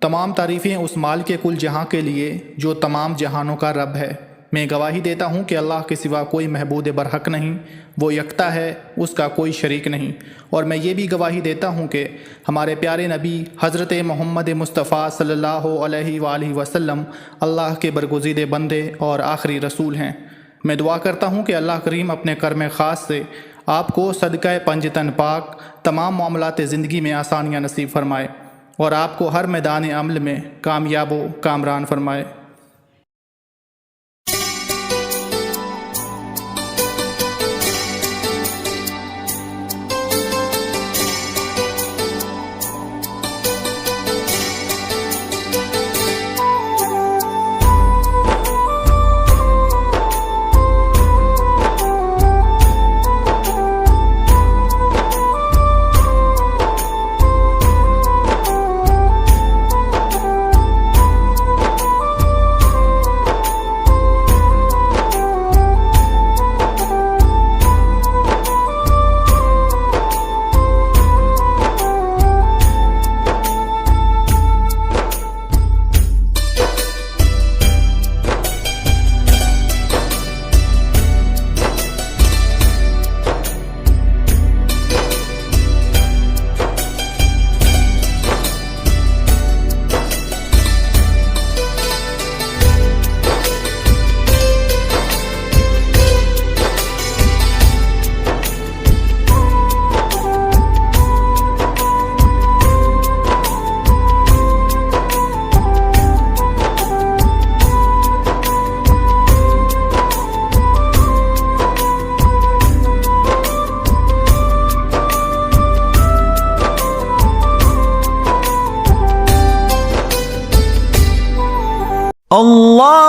तमाम तारीफ़ें उस माल के कुल जहां के लिए जो तमाम जहानों का रब है। मैं गवाही देता हूँ कि अल्लाह के सिवा कोई महबूद बरहक नहीं, वो यकता है, उसका कोई शरीक नहीं। और मैं ये भी गवाही देता हूँ कि हमारे प्यारे नबी हज़रत मोहम्मद मुस्तफ़ा सल्लल्लाहु अलैहि वसल्लम अल्लाह के बरगुज़ीदे बंदे और आखिरी रसूल हैं। मैं दुआ करता हूँ कि अल्लाह करीम अपने कर्म ख़ास से आपको सदक़े पंजतन पाक तमाम मामलात ज़िंदगी में आसानियाँ नसीब फरमाए और आपको हर मैदान अमल में कामयाब व कामरान फरमाए।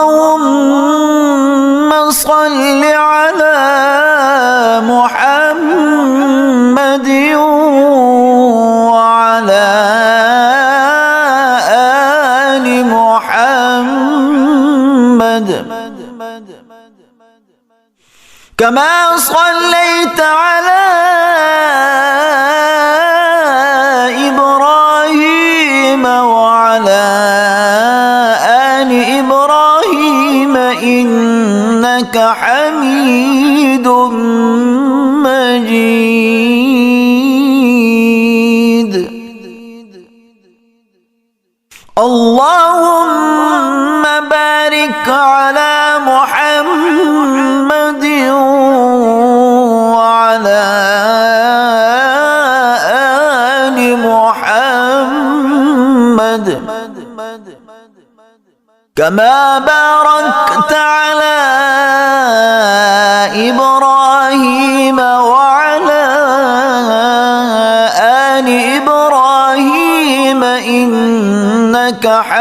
اللهم صل على محمد وعلى آل محمد كما صليت على إبراهيم وعلى آل إبراهيم إنك حميد مجيد. اللهم بارك على محمد وعلى آل محمد كما باركت على إبراهيم وعلى آل إبراهيم إنك حميد